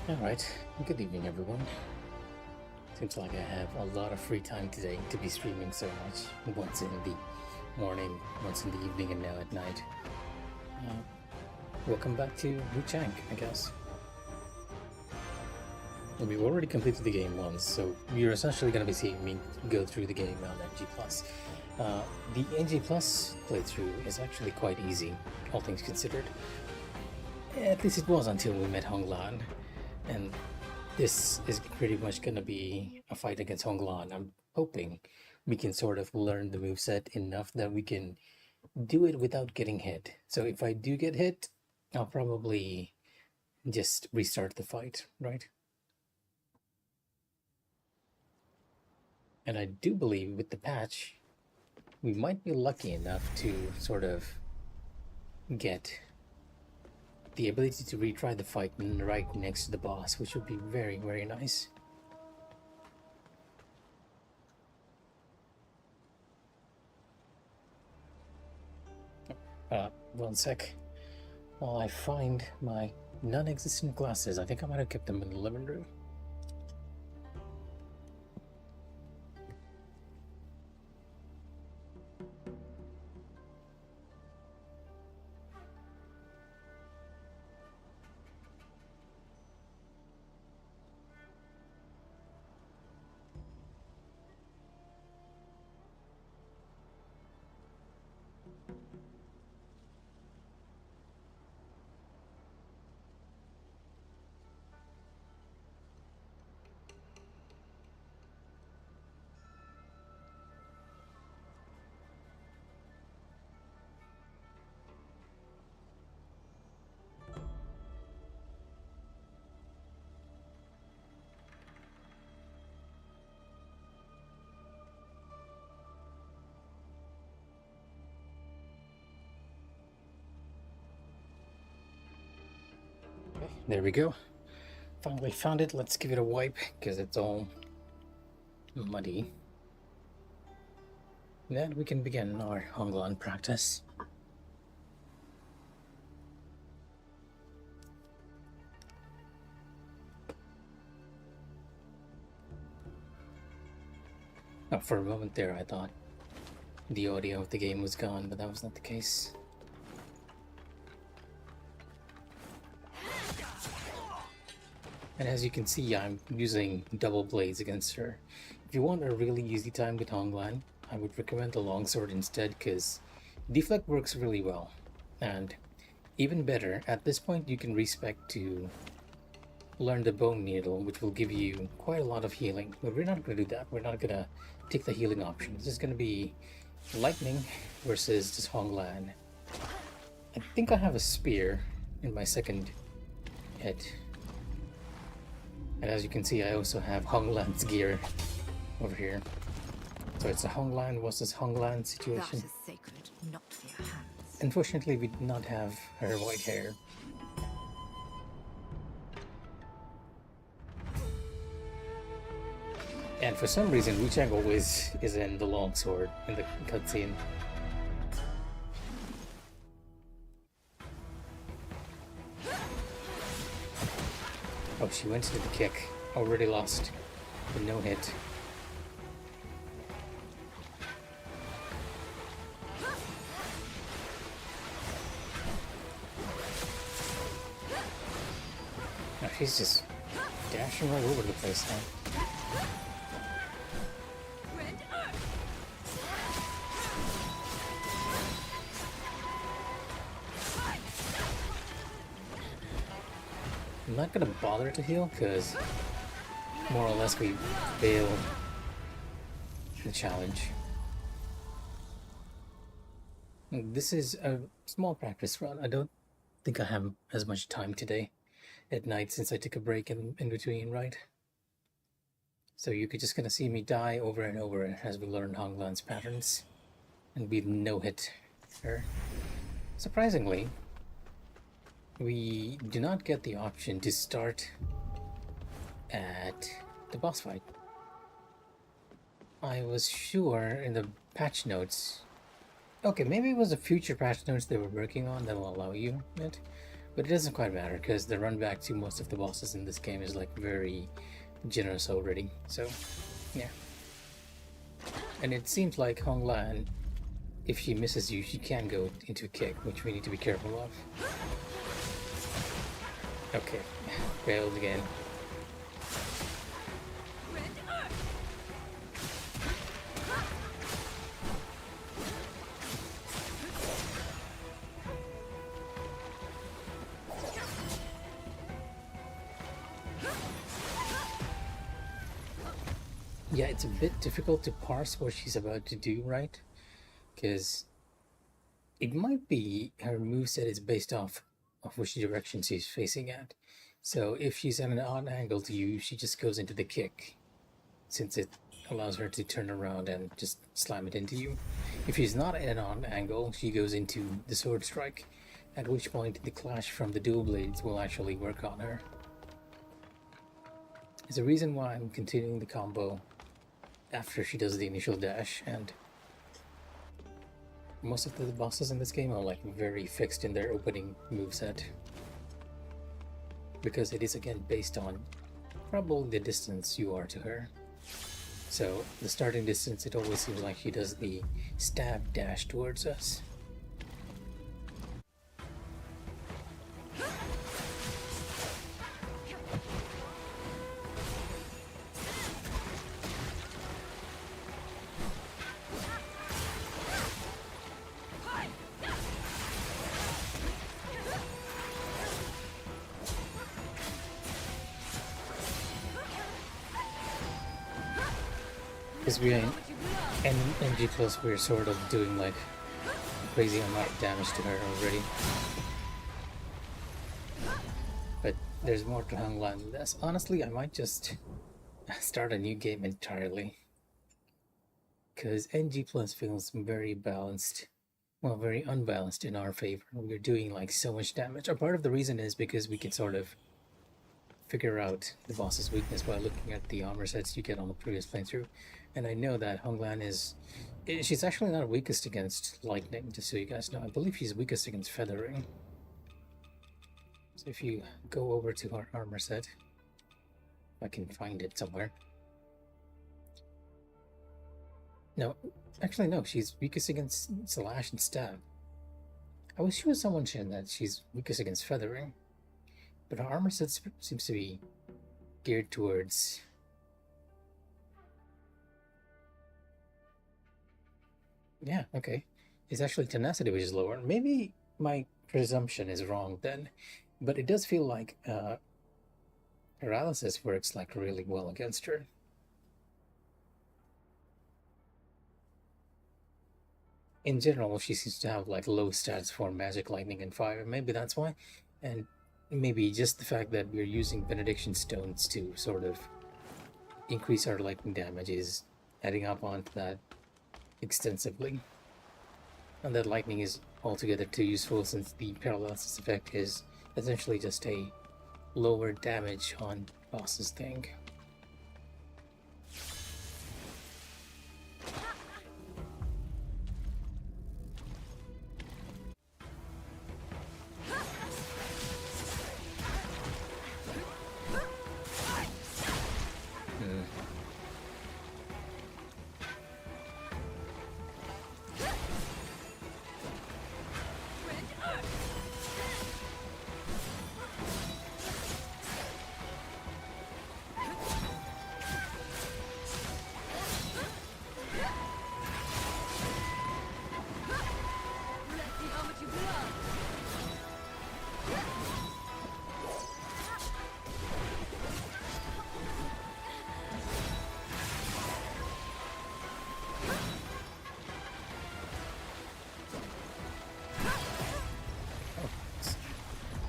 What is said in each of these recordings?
Alright, good evening everyone. Seems like I have a lot of free time today to be streaming so much. Once in the morning, once in the evening, and now at night. Welcome back to Wuchang, I guess. We've already completed the game once, so you're essentially going to be seeing me go through the game on NG+. The NG+ playthrough is actually quite easy, all things considered. At least it was until we met Honglan. And this is pretty much going to be a fight against Honglan. I'm hoping we can sort of learn the moveset enough that we can do it without getting hit. So if I do get hit, I'll probably just restart the fight, right? And I do believe with the patch, we might be lucky enough to sort of get the ability to retry the fight right next to the boss, which would be very, very nice. One sec. While I find my non-existent glasses, I think I might have kept them in the living room. Okay, there we go. Finally found it. Let's give it a wipe because it's all muddy. Then we can begin our Honglan practice. Oh, for a moment there I thought the audio of the game was gone, but that was not the case. And as you can see, I'm using double blades against her. If you want a really easy time with Honglan, I would recommend the longsword instead, because deflect works really well. And even better, at this point you can respec to learn the bone needle, which will give you quite a lot of healing. But we're not going to do that. We're not going to take the healing option. This is going to be lightning versus just Honglan. I think I have a spear in my second hit. And as you can see, I also have Honglan's gear over here. So it's a Honglan versus Honglan situation. That is sacred, not for your hands. Unfortunately, we did not have her white hair. And for some reason, Wuchang always is in the longsword in the cutscene. Oh, she went to the kick. Already lost. The no hit. Now she's just dashing right over the place now. I'm not gonna bother to heal because more or less we failed the challenge. This is a small practice run. I don't think I have as much time today at night since I took a break in between, right? So you're just gonna see me die over and over as we learn Honglan's patterns and we no hit her. Surprisingly, we do not get the option to start at the boss fight. I was sure in the patch notes. Okay, maybe it was the future patch notes they were working on that will allow you it. But it doesn't quite matter because the run back to most of the bosses in this game is like very generous already. So, yeah. And it seems like Honglan, if she misses you, she can go into a kick, which we need to be careful of. Okay, failed again. Yeah, it's a bit difficult to parse what she's about to do, right? Because it might be her moveset is based off of which direction she's facing at. So if she's at an odd angle to you, she just goes into the kick, since it allows her to turn around and just slam it into you. If she's not at an odd angle, she goes into the sword strike, at which point the clash from the dual blades will actually work on her. There's a reason why I'm continuing the combo after she does the initial dash, and most of the bosses in this game are like very fixed in their opening moveset, because it is again based on probably the distance you are to her. So the starting distance, it always seems like she does the stab dash towards us. Because we're in NG plus, we're sort of doing like crazy amount of damage to her already. But there's more to Honglan than this. Honestly, I might just start a new game entirely, because NG plus feels very balanced. Well, very unbalanced in our favor. We're doing like so much damage. A part of the reason is because we can sort of figure out the boss's weakness by looking at the armor sets you get on the previous playthrough. And I know that Honglan she's actually not weakest against lightning, just so you guys know. I believe she's weakest against feathering. So if you go over to her armor set, if I can find it somewhere. No, actually no, she's weakest against slash and stab. I was sure someone said that she's weakest against feathering, but her armor set seems to be geared towards... Yeah, okay. It's actually tenacity, which is lower. Maybe my presumption is wrong then, but it does feel like paralysis works like really well against her. In general, she seems to have like low stats for magic, lightning, and fire. Maybe that's why. And maybe just the fact that we're using benediction stones to sort of increase our lightning damage is adding up onto that extensively. And that lightning is altogether too useful, since the paralysis effect is essentially just a lower damage on bosses thing.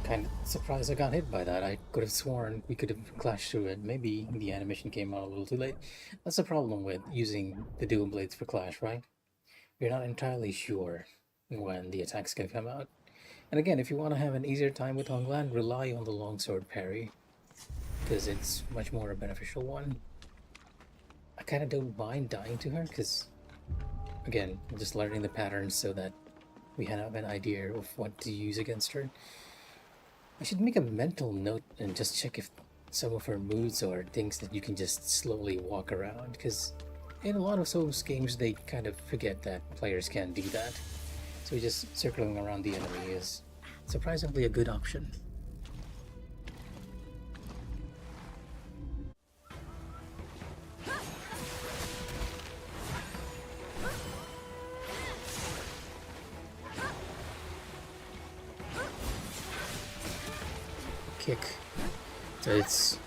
Kind of surprised I got hit by that. I could have sworn we could have clashed through it. Maybe the animation came out a little too late. That's the problem with using the dual blades for clash, right? You're not entirely sure when the attacks can come out. And again, if you want to have an easier time with Honglan, rely on the longsword parry, because it's much more a beneficial one. I kind of don't mind dying to her, because again, I'm just learning the patterns so that we have an idea of what to use against her. I should make a mental note and just check if some of her moves are things that you can just slowly walk around, because in a lot of those games they kind of forget that players can do that. So just circling around the enemy is surprisingly a good option. Kick. So it's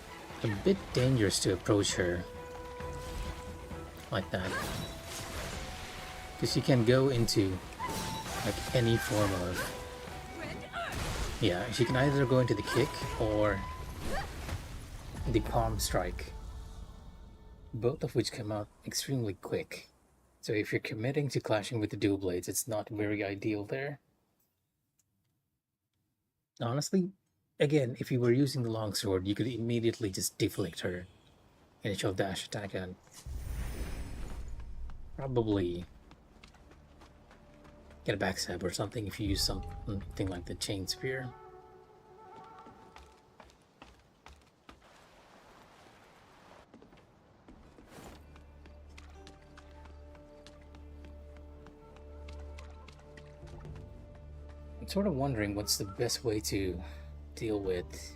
a bit dangerous to approach her like that, because she can go into like any form of, yeah, she can either go into the kick or the palm strike, both of which come out extremely quick. So if you're committing to clashing with the dual blades, it's not very ideal there. Honestly, again, if you were using the longsword, you could immediately just deflect her initial dash attack and probably get a backstab or something if you use something like the chain spear. I'm sort of wondering what's the best way to deal with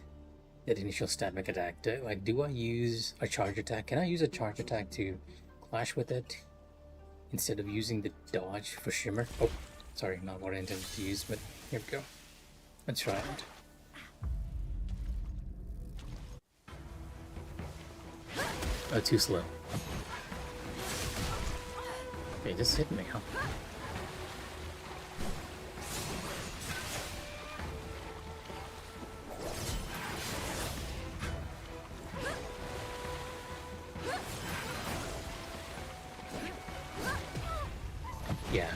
that initial static attack. Do I use a charge attack? Can I use a charge attack to clash with it instead of using the dodge for shimmer? Oh, sorry, not what I intended to use, but here we go. Let's try it. Oh, too slow. Okay, just hit me, huh? Yeah.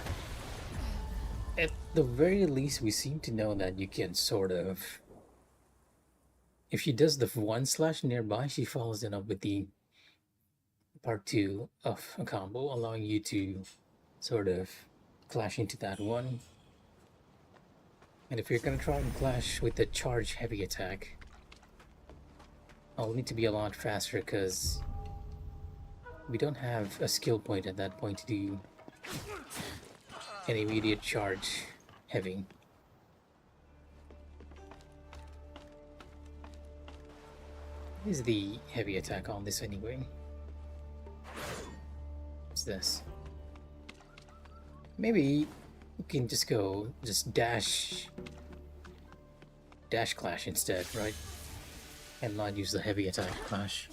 At the very least, we seem to know that you can sort of... If she does the one slash nearby, she follows it up with the part 2 of a combo, allowing you to sort of clash into that one. And if you're gonna try and clash with the charge heavy attack, I'll need to be a lot faster because we don't have a skill point at that point to do an immediate charge heavy. What is the heavy attack on this anyway? What's this? Maybe we can just go dash clash instead, right? And not use the heavy attack clash.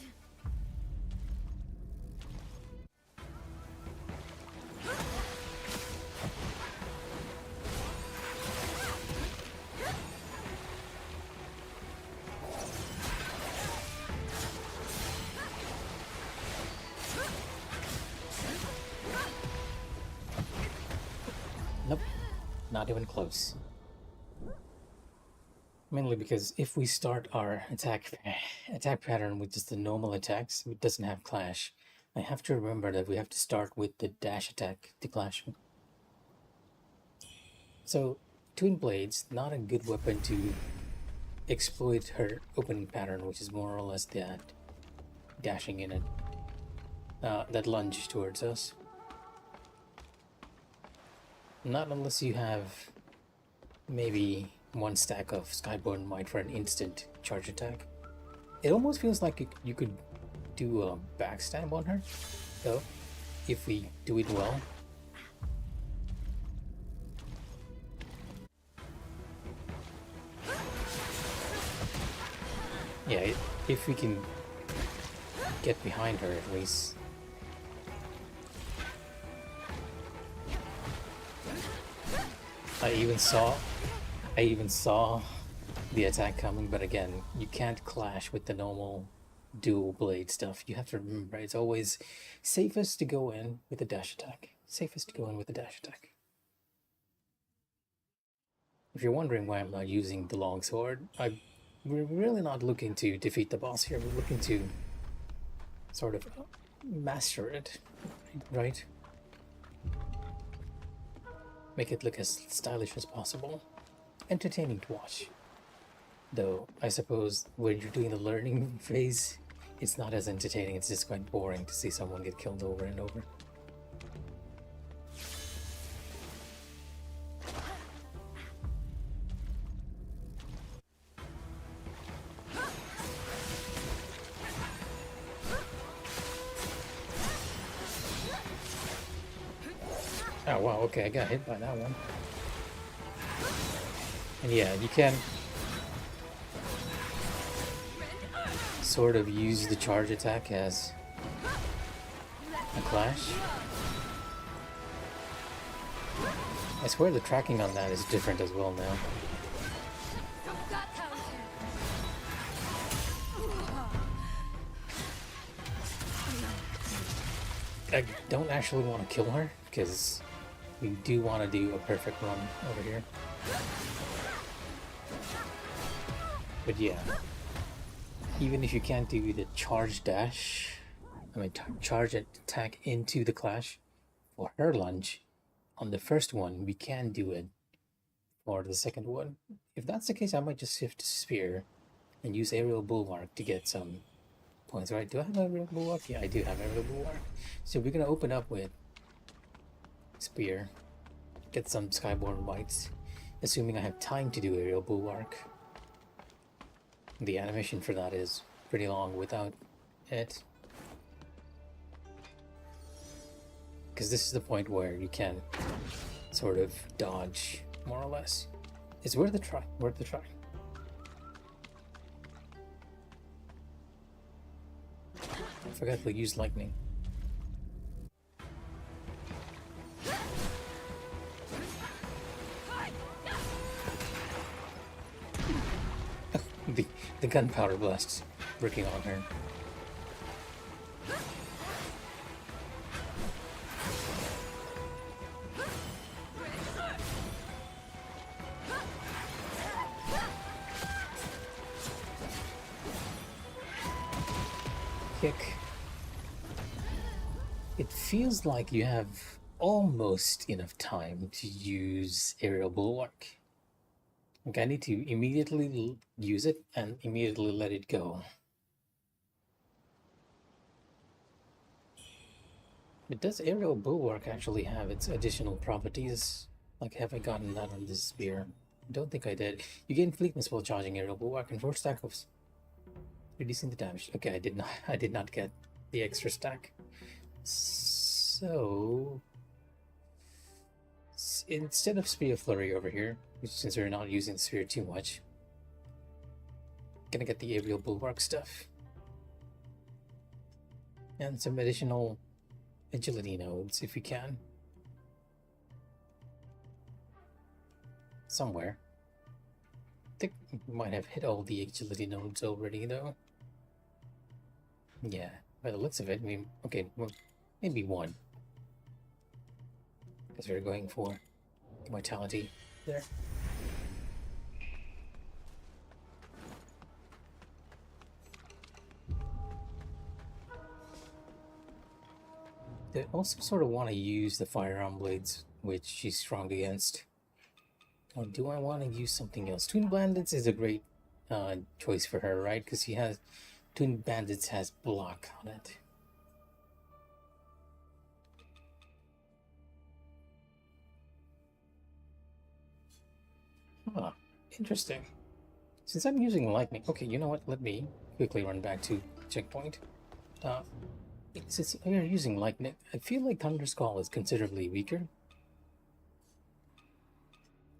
Nope, not even close. Mainly because if we start our attack pattern with just the normal attacks, it doesn't have clash. I have to remember that we have to start with the dash attack to clash. So, Twin Blades, not a good weapon to exploit her opening pattern, which is more or less that dashing in it, that lunge towards us. Not unless you have maybe one stack of Skyborn Might for an instant charge attack. It almost feels like you could do a backstab on her, though, if we do it well. Yeah, if we can get behind her at least. I even saw the attack coming, but again, you can't clash with the normal dual blade stuff. You have to remember, it's always safest to go in with a dash attack. Safest to go in with a dash attack. If you're wondering why I'm not using the longsword, we're really not looking to defeat the boss here. We're looking to sort of master it, right? Make it look as stylish as possible. Entertaining to watch. Though I suppose when you're doing the learning phase, it's not as entertaining. It's just quite boring to see someone get killed over and over. Oh wow, okay, I got hit by that one. And yeah, you can sort of use the charge attack as a clash. I swear the tracking on that is different as well now. I don't actually want to kill her, because we do want to do a perfect run over here. But yeah, even if you can't do the charge dash, charge attack into the clash for her lunge, on the first one, we can do it for the second one. If that's the case, I might just shift to spear and use aerial bulwark to get some points, right? Do I have aerial bulwark? Yeah, I do have aerial bulwark. So we're gonna open up with spear, get some skyborne bites, assuming I have time to do aerial bulwark. The animation for that is pretty long without it, because this is the point where you can sort of dodge, more or less. It's worth a try, worth a try. I forgot to use lightning. the gunpowder blast's working on her. Kick. It feels like you have almost enough time to use aerial bulwark. Like I need to immediately use it and immediately let it go. But does aerial bulwark actually have its additional properties? Like, have I gotten that on this spear? I don't think I did. You gain fleetness while charging aerial bulwark and 4 stack of reducing the damage. Okay, I did not. I did not get the extra stack. So instead of Spear Flurry over here, since we're not using the spear too much, gonna get the aerial bulwark stuff and some additional agility nodes if we can. Somewhere. I think we might have hit all the agility nodes already though. Yeah, by the looks of it, okay, well, maybe one. Because we're going for vitality there. They also sort of want to use the firearm blades, which she's strong against. Or do I want to use something else? Twin Bandits is a great choice for her, right? Because she has Twin Bandits has block on it. Huh, interesting. Since I'm using lightning, okay, you know what? Let me quickly run back to checkpoint. Since we are using lightning, I feel like Thunder's Call is considerably weaker.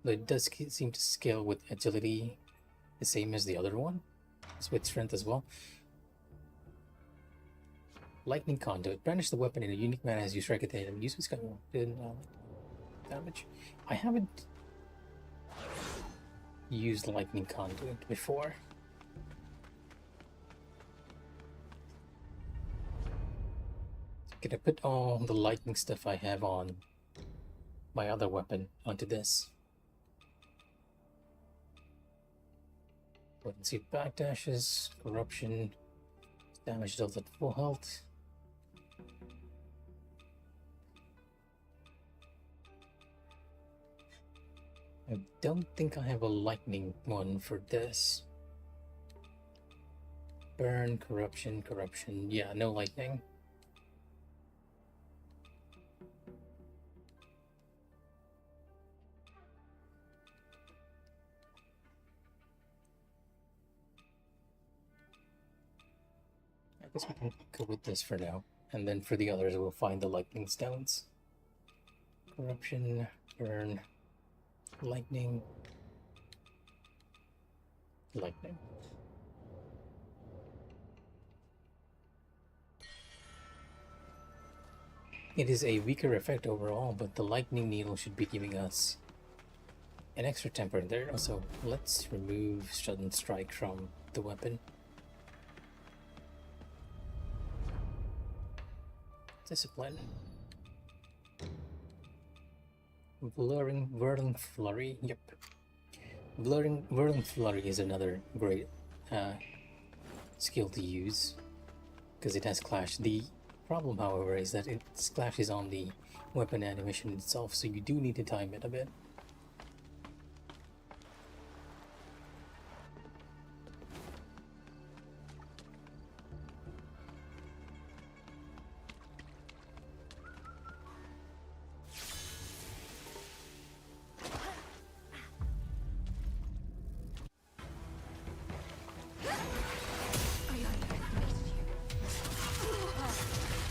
But it does seem to scale with agility the same as the other one. It's with strength as well. Lightning Conduit. Brandish the weapon in a unique manner as you strike at the enemy. Use this kind of damage. I haven't used Lightning Conduit before. Gonna put all the lightning stuff I have on my other weapon onto this. Potency backdashes, corruption, damage dealt at full health. I don't think I have a lightning one for this. Burn, corruption, corruption. Yeah, no lightning. I guess we can go with this for now. And then for the others, we'll find the lightning stones. Corruption, burn, lightning, lightning. It is a weaker effect overall, but the lightning needle should be giving us an extra temper there. Also, let's remove sudden strike from the weapon. Discipline. Whirling flurry. Yep. Whirling flurry is another great skill to use because it has clash. The problem, however, is that it clashes on the weapon animation itself, so you do need to time it a bit.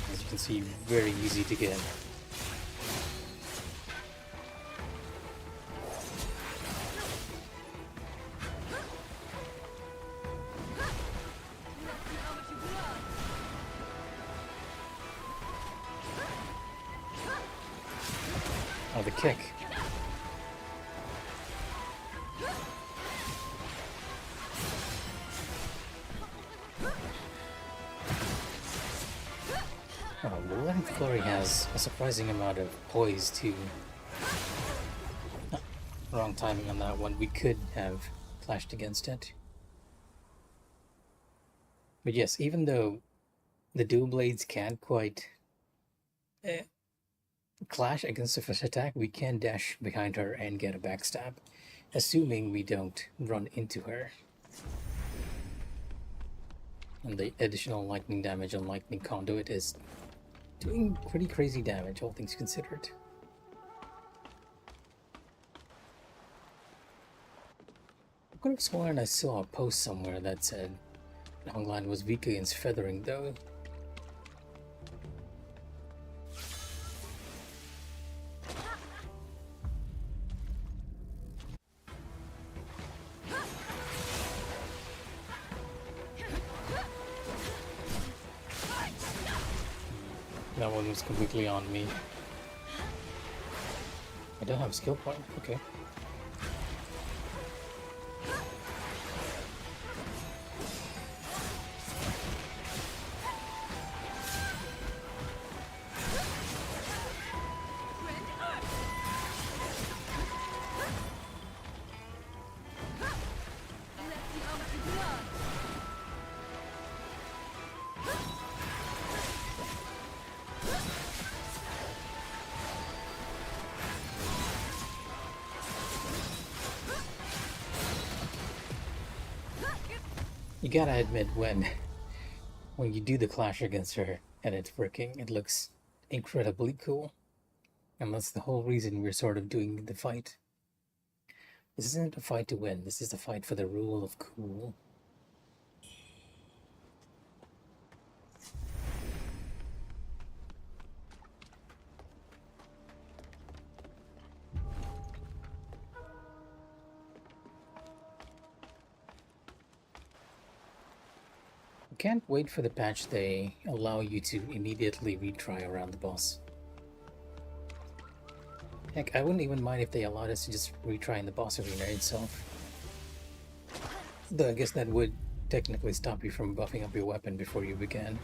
As you can see, very easy to get. Oh, the kick. Oh, the Whirling Flurry has a surprising amount of poise too. Ah, wrong timing on that one. We could have clashed against it. But yes, even though the dual blades can't quite clash against the first attack, we can dash behind her and get a backstab, assuming we don't run into her. And the additional lightning damage on Lightning Conduit is doing pretty crazy damage, all things considered. I could have sworn I saw a post somewhere that said Honglan was weak against feathering, though. That one was completely on me. I don't have a skill point, okay. You gotta admit, when you do the clash against her and it's working, it looks incredibly cool. And that's the whole reason we're sort of doing the fight. This isn't a fight to win, this is a fight for the rule of cool. Can't wait for the patch they allow you to immediately retry around the boss. Heck, I wouldn't even mind if they allowed us to just retry in the boss arena itself. Though I guess that would technically stop you from buffing up your weapon before you began.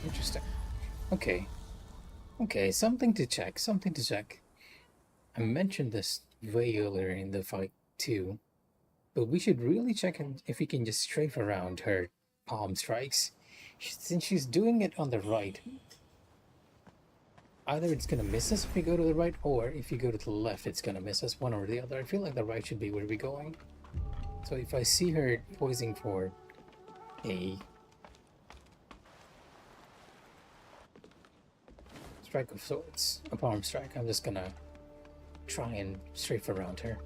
Interesting. Okay, something to check. I mentioned this way earlier in the fight too, But we should really check if we can just strafe around her palm strikes. Since she's doing it on the right, either it's gonna miss us if we go to the right, or if you go to the left, it's gonna miss us, one or the other. I feel like the right should be where we're going. So if I see her poising for a strike of swords, a palm strike, I'm just gonna try and strafe around her.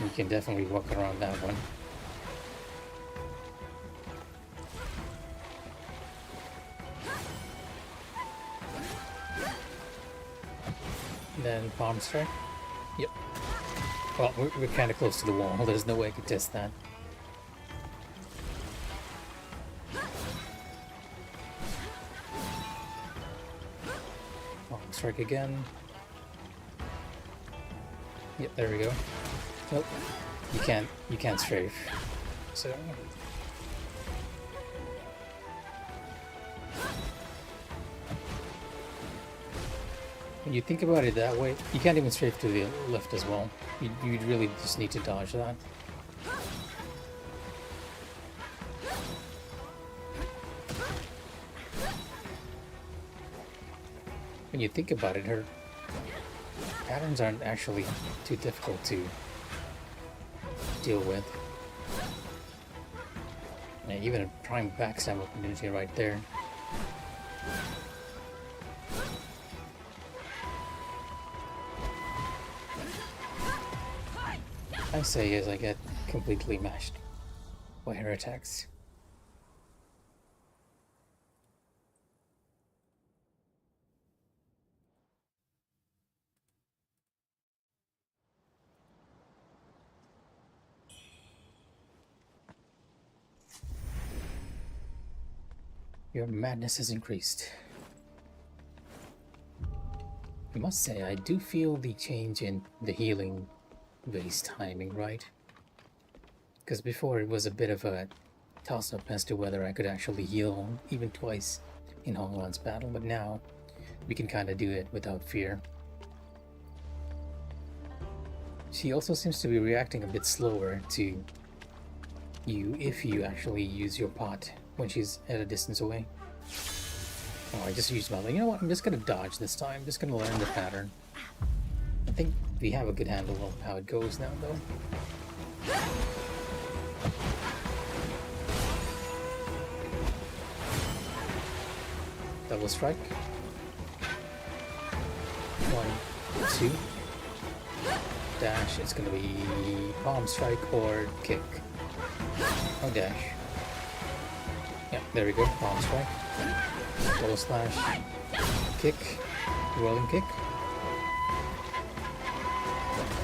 You can definitely walk around that one. Then palm strike. Yep. Well, we're kind of close to the wall. There's no way I could test that. Palm strike again. Yep, there we go. Nope. You can't strafe. So when you think about it that way, you can't even strafe to the left as well. You'd really just need to dodge that. When you think about it, her patterns aren't actually too difficult to deal with. And even a prime backstab opportunity right there. I say as I get completely mashed by her attacks. Your madness has increased. I must say, I do feel the change in the healing base timing, right? Because before it was a bit of a toss-up as to whether I could actually heal even twice in Honglan's battle, but now we can kind of do it without fear. She also seems to be reacting a bit slower to you if you actually use your pot when she's at a distance away. Oh, I just used my... You know what? I'm just gonna dodge this time. I'm just gonna learn the pattern. I think we have a good handle of how it goes now, though. Double strike. 1, 2. Dash. It's gonna be palm strike or kick. Oh, dash. Yeah, there we go. Palm strike. Double slash. Kick. Rolling kick.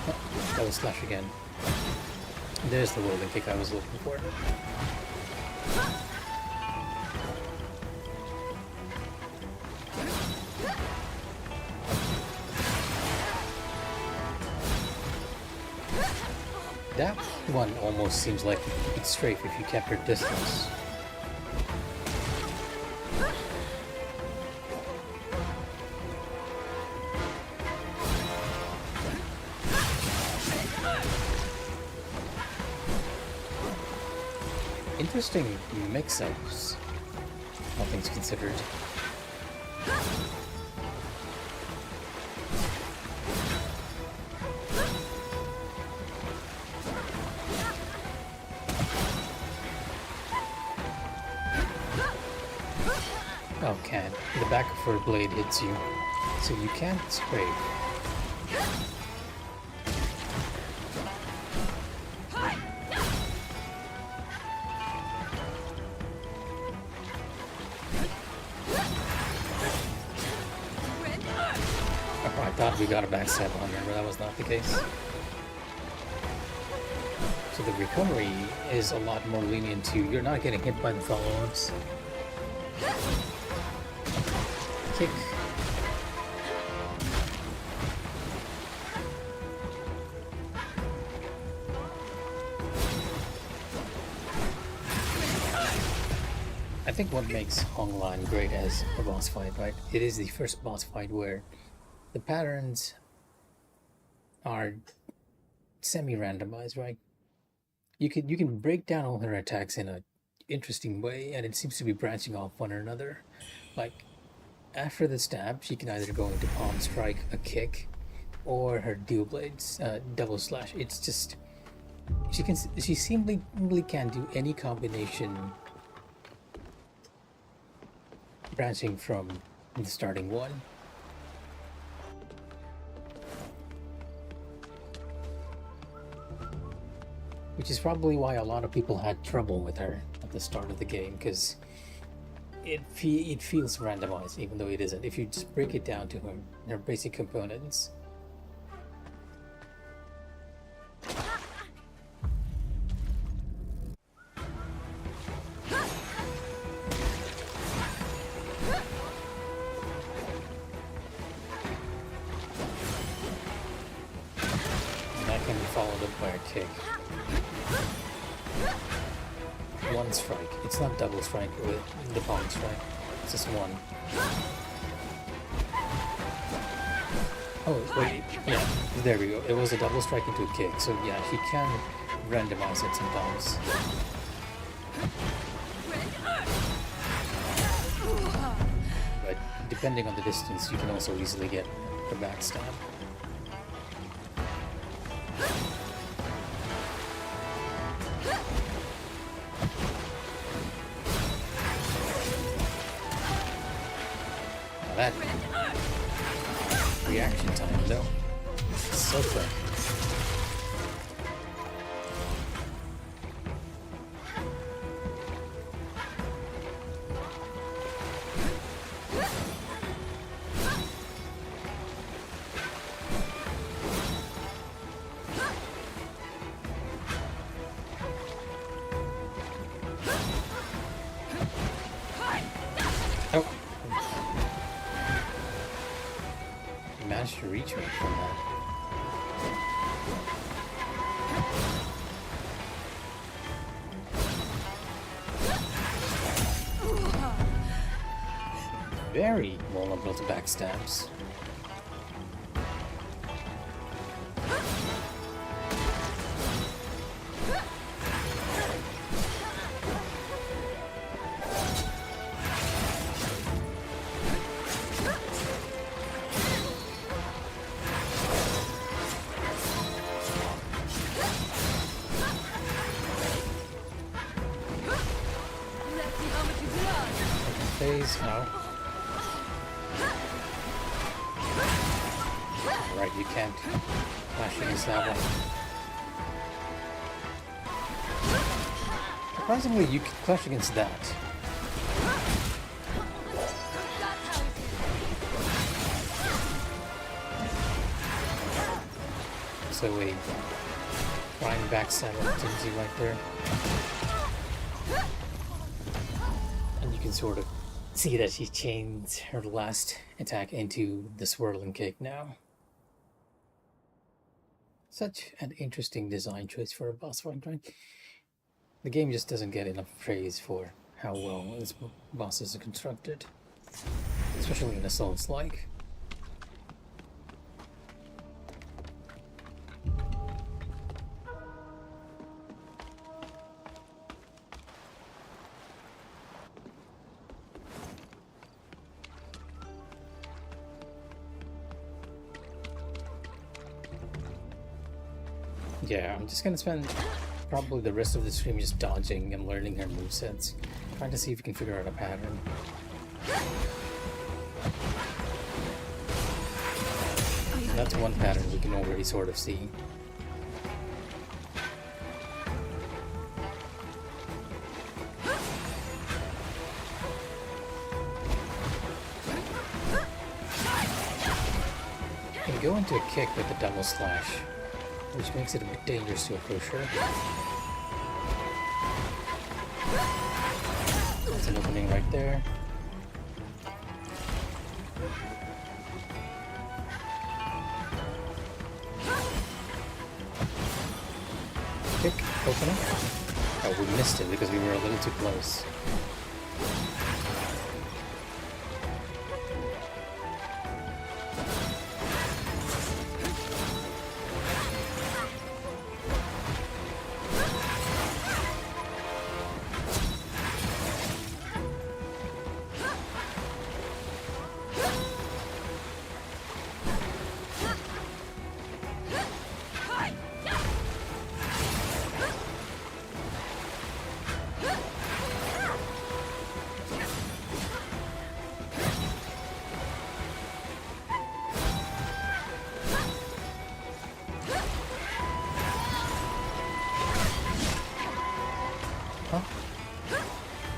Oh, double slash again. There's the rolling kick I was looking for. That one almost seems like it's strafe if you kept your distance. Interesting mix-ups, all things considered. Oh, can't. The back of her blade hits you, so you can't scrape. Oh, I thought we got a backstab on there, but that was not the case. So the recovery is a lot more lenient too. You're not getting hit by the follow-ups. Kick. I think what makes Honglan great as a boss fight, right? It is the first boss fight where the patterns are semi-randomized, right? You can break down all her attacks in a interesting way, and it seems to be branching off one another. Like after the stab, she can either go into palm strike, a kick, or her dual blades, double slash. It's just she seemingly can do any combination branching from the starting one. Which is probably why a lot of people had trouble with her at the start of the game, because it feels randomized, even though it isn't. If you just break it down to her basic components. And that can be followed up by a kick. One strike. It's not double strike with the palm strike. It's just one. Oh, wait. Yeah, there we go. It was a double strike into a kick. So yeah, she can randomize it sometimes. But depending on the distance, you can also easily get a backstab. That reaction time, though, so quick. Oh. Managed to reach me from that. Very vulnerable to backstabs. Phase now. Right, you can't flash against that one. Surprisingly, you can clash against that. So a flying backstab opportunity right there. And you can sort of see that she chains her last attack into the swirling kick now. Such an interesting design choice for a boss fight, right? The game just doesn't get enough praise for how well its bosses are constructed, especially in a Souls-like. Yeah, I'm just gonna spend probably the rest of the stream just dodging and learning her movesets, trying to see if we can figure out a pattern. And that's one pattern we can already sort of see. You can go into a kick with a double slash, which makes it a bit dangerous to approach her. There's an opening right there. Kick, opening. Oh, we missed it because we were a little too close.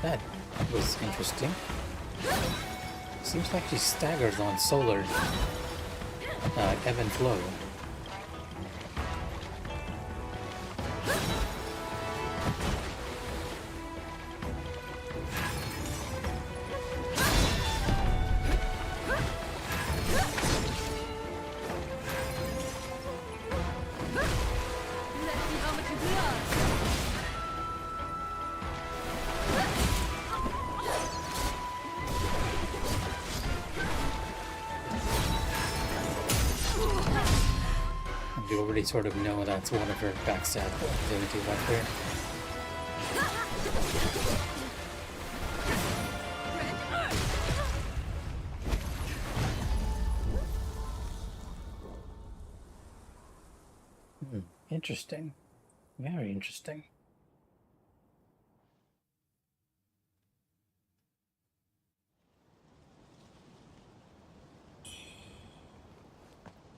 That was interesting. Seems like she staggers on solar ebb and flow. We already sort of know that's one of her backstab ability right there. Interesting. Very interesting.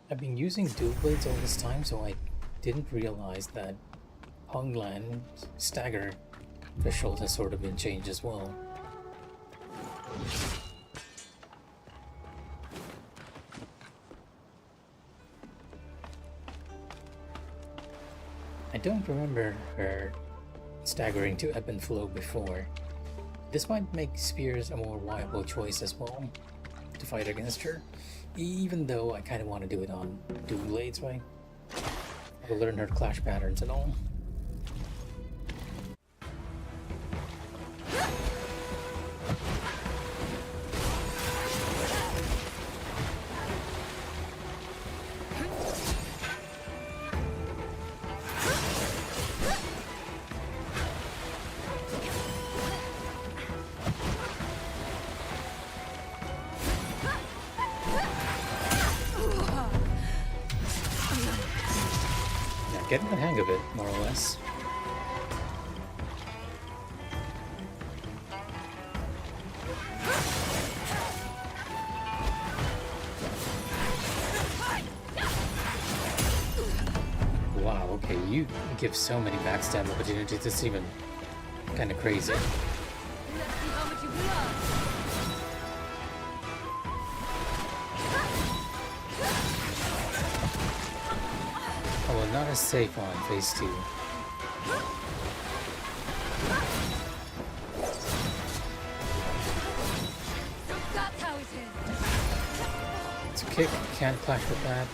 I've been using dual blades all this time, so I didn't realize that Honglan stagger threshold has sort of been changed as well. I don't remember her staggering to ebb and flow before. This might make spears a more viable choice as well to fight against her, even though I kind of want to do it on dual blades, right? I'll learn her clash patterns and all. Getting the hang of it, more or less. Wow, okay, you give so many backstab opportunities, it's even kind of crazy. Not as safe on phase 2. It's a kick, can't clash with that.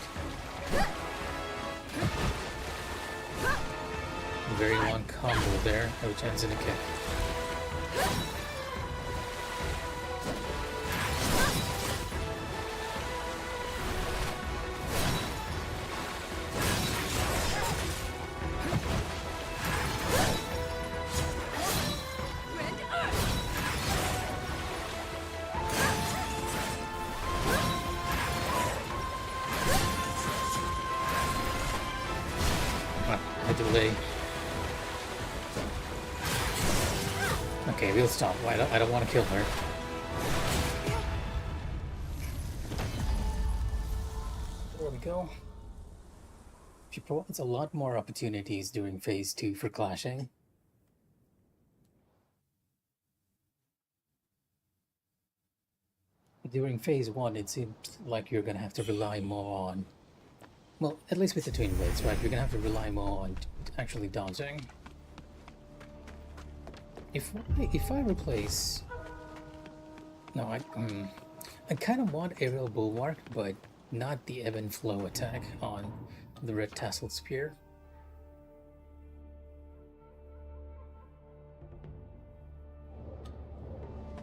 Very long combo there, which ends in a kick. Delay. Okay, we'll stop. I don't want to kill her. There we go. She provides a lot more opportunities during phase 2 for clashing. During phase 1, it seems like you're gonna have to rely more on, well, at least with the twin blades, right? You're gonna have to rely more on actually dodging. If I replace, no, I kind of want aerial bulwark, but not the ebb and flow attack on the red tassel spear.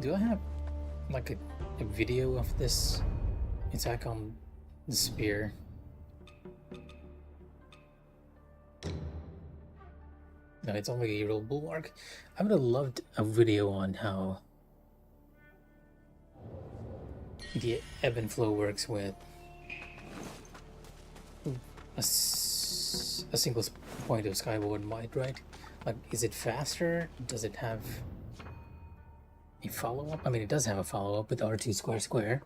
Do I have like a video of this attack on the spear? No, it's only a real bulwark. I would have loved a video on how the ebb and flow works with a single point of skyward might, right? Like, is it faster? Does it have a follow-up? I mean, it does have a follow-up with R2 square square.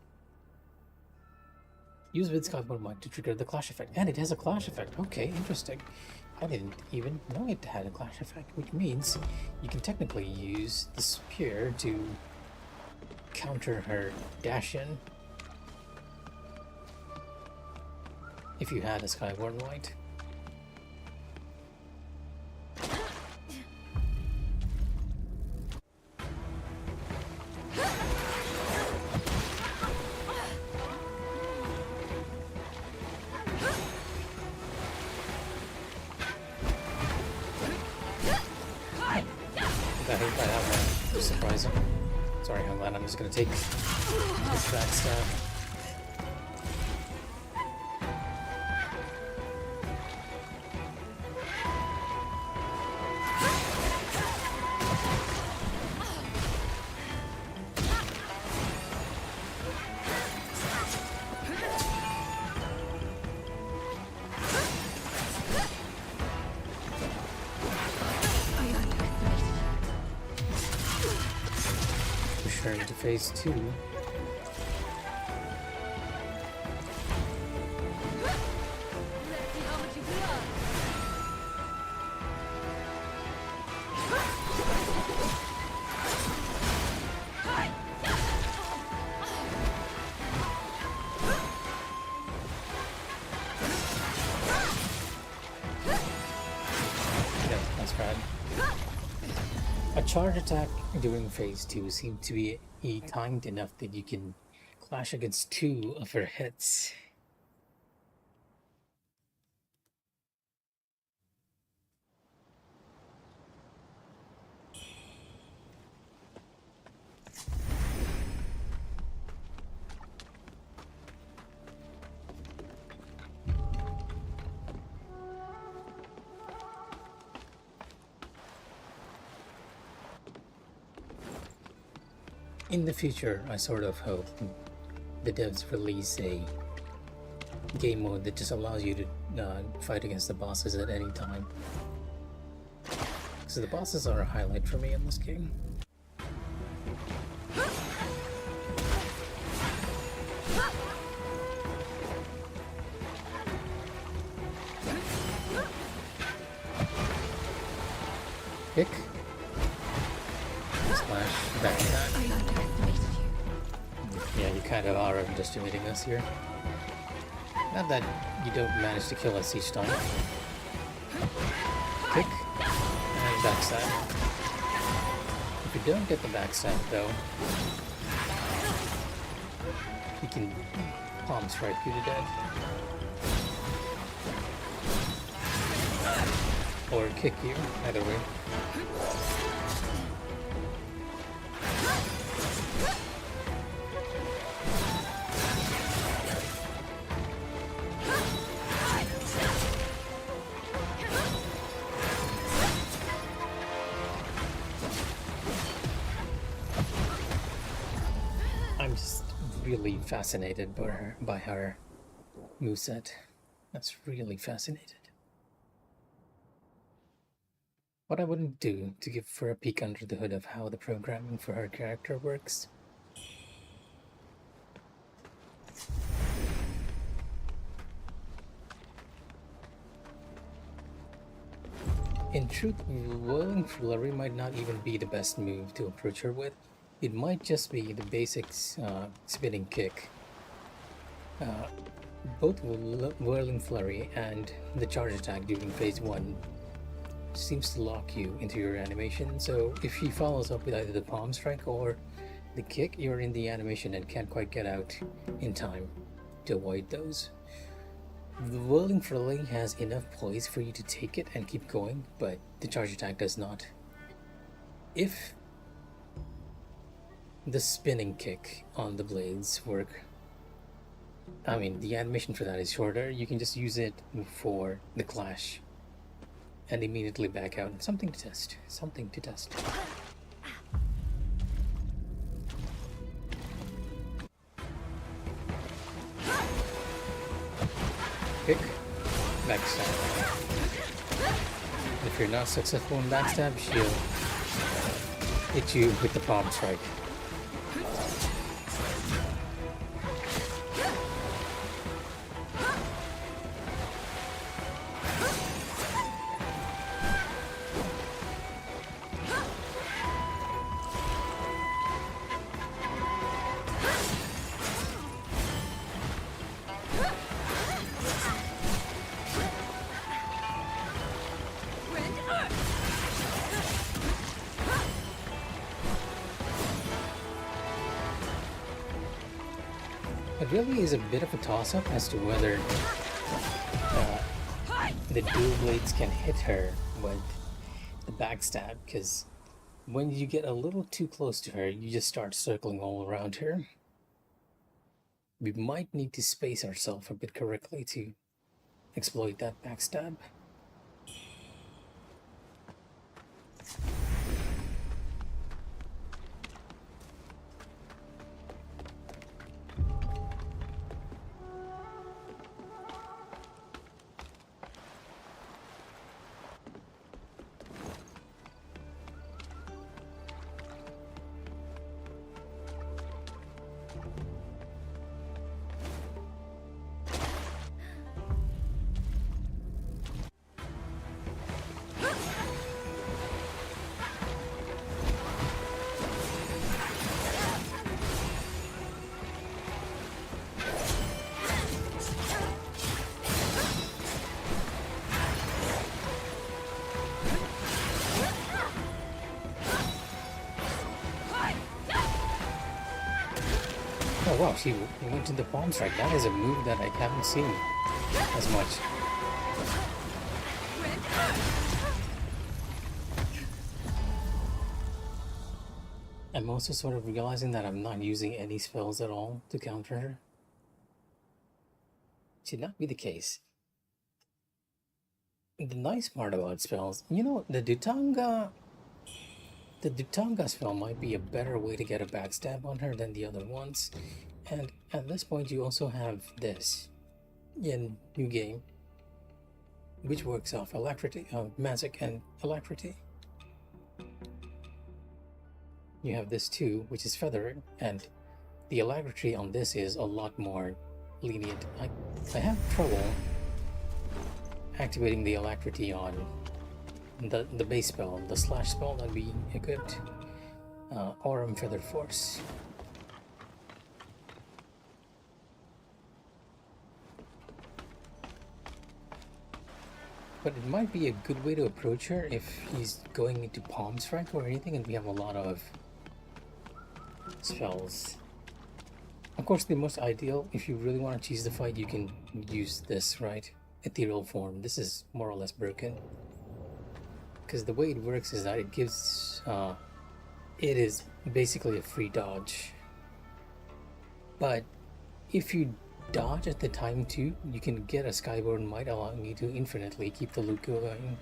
Use with skyward might to trigger the clash effect. And it has a clash effect. Okay, interesting. I didn't even know it had a clash effect, which means you can technically use the spear to counter her dash in if you had a Skyborn Light. That was surprising. Sorry, Honglan, I'm just gonna take this back stuff. Into phase 2. Yeah, that's bad. A charge attack during phase 2 seemed to be timed enough that you can clash against 2 of her hits. In the future, I sort of hope the devs release a game mode that just allows you to fight against the bosses at any time. So the bosses are a highlight for me in this game. Pick. Slash back attack. Yeah, you kind of are underestimating us here. Not that you don't manage to kill us each time. Kick and backstab. If you don't get the backstab though, he can palm strike you to death. Or kick you, either way. I'm just really fascinated by her moveset. That's really fascinated. What I wouldn't do to give her a peek under the hood of how the programming for her character works. In truth, Whirling Flurry might not even be the best move to approach her with. It might just be the basics spinning kick. Both Whirling Flurry and the charge attack during phase 1 seems to lock you into your animation, so if she follows up with either the palm strike or the kick, you're in the animation and can't quite get out in time to avoid those. The Whirling Flurry has enough poise for you to take it and keep going, but the charge attack does not. If the spinning kick on the blades work, I mean, the animation for that is shorter, you can just use it for the clash and immediately back out. Something to test. Something to test. Kick. Backstab. If you're not successful in backstab, she'll hit you with the palm strike. It really is a bit of a toss-up as to whether the dual blades can hit her with the backstab, because when you get a little too close to her, you just start circling all around her. We might need to space ourselves a bit correctly to exploit that backstab. Oh wow, she went to the palm strike. That is a move that I haven't seen as much. I'm also sort of realizing that I'm not using any spells at all to counter her. Should not be the case. The nice part about spells, you know, the Dutanga spell might be a better way to get a backstab on her than the other ones. And at this point you also have this in New Game, which works off alacrity, magic and alacrity. You have this too, which is feathering, and the alacrity on this is a lot more lenient. I have trouble activating the alacrity on the base spell, the slash spell that we equipped, Aurum Feather Force. But it might be a good way to approach her if he's going into palm strike or anything and we have a lot of spells. Of course, the most ideal, if you really want to choose the fight, you can use this, right? Ethereal form. This is more or less broken. Because the way it works is that it gives, it is basically a free dodge. But if you dodge at the time too, you can get a Skyborn Might, allowing you to infinitely keep the loop going.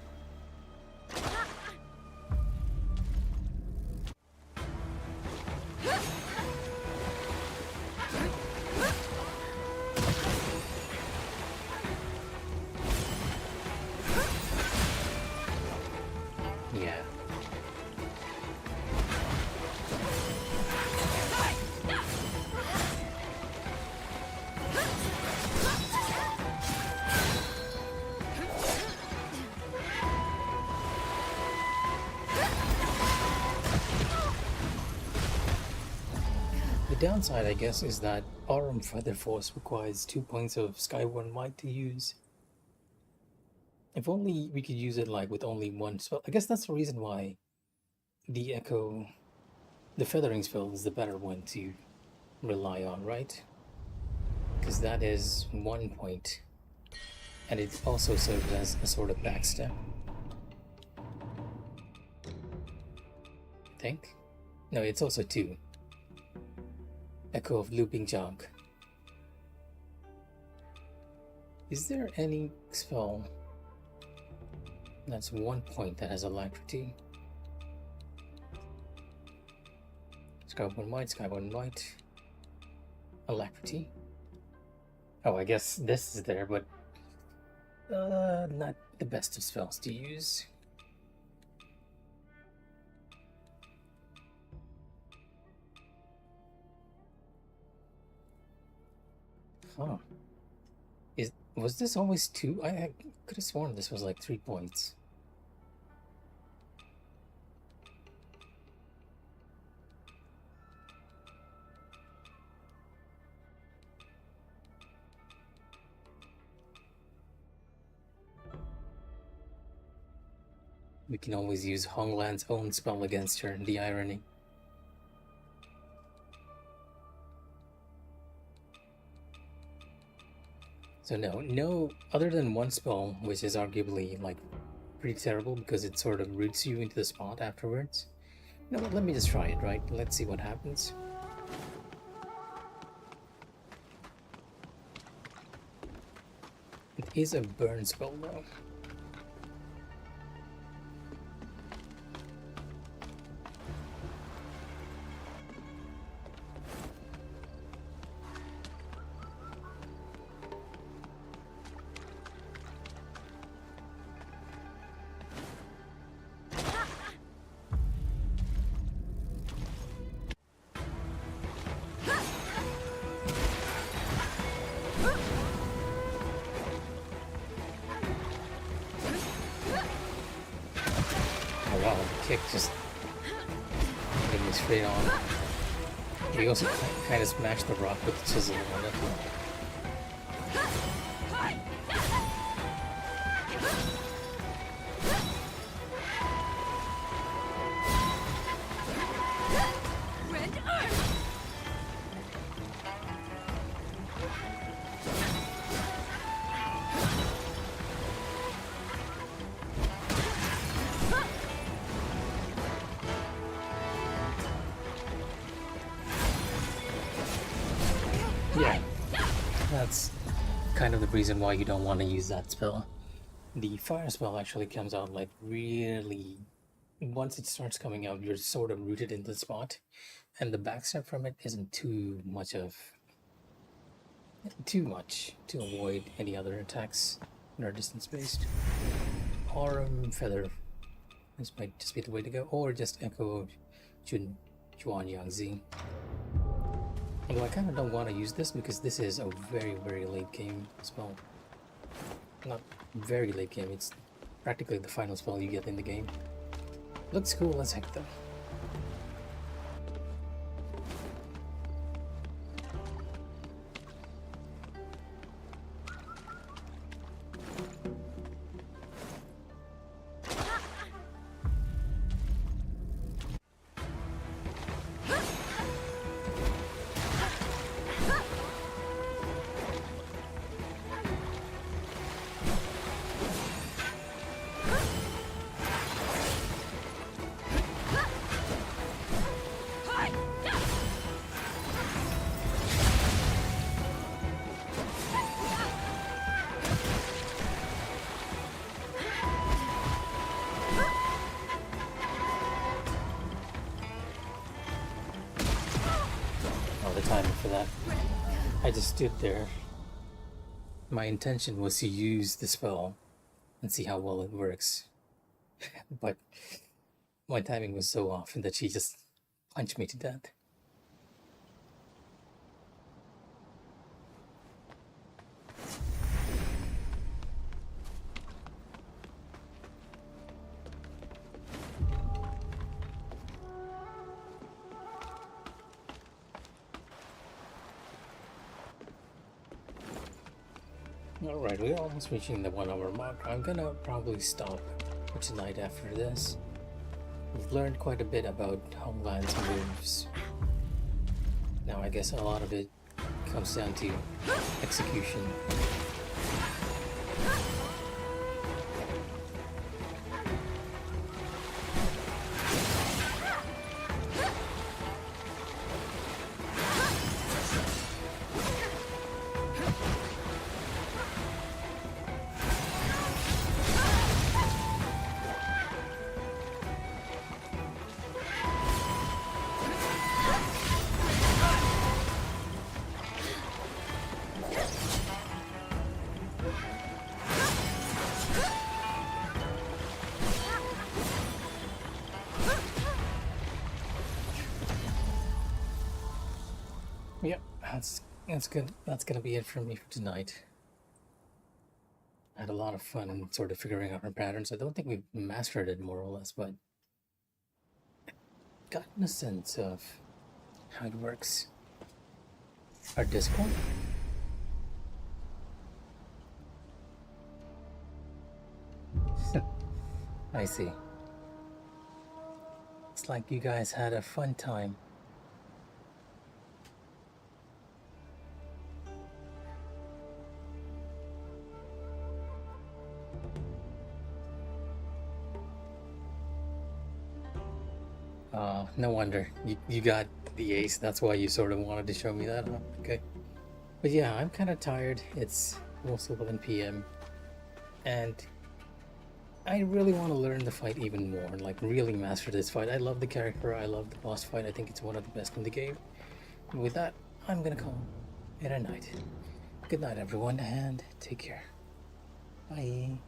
Yeah. The downside, I guess, is that Aurum Feather Force requires 2 points of Skyborn Might to use. If only we could use it like with only one spell. I guess that's the reason why the Echo, the Feathering spell is the better one to rely on, right? Because that is 1 point. And it also serves as a sort of backstep. I think? No, it's also 2. Echo of Looping Jog. Is there any spell that's 1 point that has alacrity? Skyborn Might, alacrity. Oh, I guess this is there, but not the best of spells to use. Huh. Was this always 2? I could have sworn this was like 3 points. We can always use Honglan's own spell against her, the irony. So no, other than one spell, which is arguably like pretty terrible because it sort of roots you into the spot afterwards. You know what, let me just try it, right? Let's see what happens. It is a burn spell though. Oh wow, the kick just hit me straight on. He also kind of smashed the rock with the chisel on it. Yeah, that's kind of the reason why you don't want to use that spell. The fire spell actually comes out like really. Once it starts coming out, you're sort of rooted in the spot, and the backstep from it isn't too much to avoid any other attacks that are distance based. Aurum Feather. This might just be the way to go, or just Echo Jun Juan Yangzi. Although I kind of don't want to use this because this is a very late game spell. Not very late game, it's practically the final spell you get in the game. Looks cool as heck though. The timing for that. I just stood there. My intention was to use the spell and see how well it works. But my timing was so off that she just punched me to death. Alright, we're almost reaching the 1 hour mark. I'm gonna probably stop for tonight after this. We've learned quite a bit about Honglan's moves. Now I guess a lot of it comes down to execution. Yep, that's good. That's gonna be it for me for tonight. I had a lot of fun sort of figuring out her patterns. I don't think we've mastered it more or less, but gotten a sense of how it works. Our Discord? I see. Looks like you guys had a fun time. No wonder. You got the ace. That's why you sort of wanted to show me that, huh? Okay. But yeah, I'm kind of tired. It's almost 11 p.m. And I really want to learn the fight even more, like really master this fight. I love the character. I love the boss fight. I think it's one of the best in the game. And with that, I'm gonna call it a night. Good night, everyone, and take care. Bye.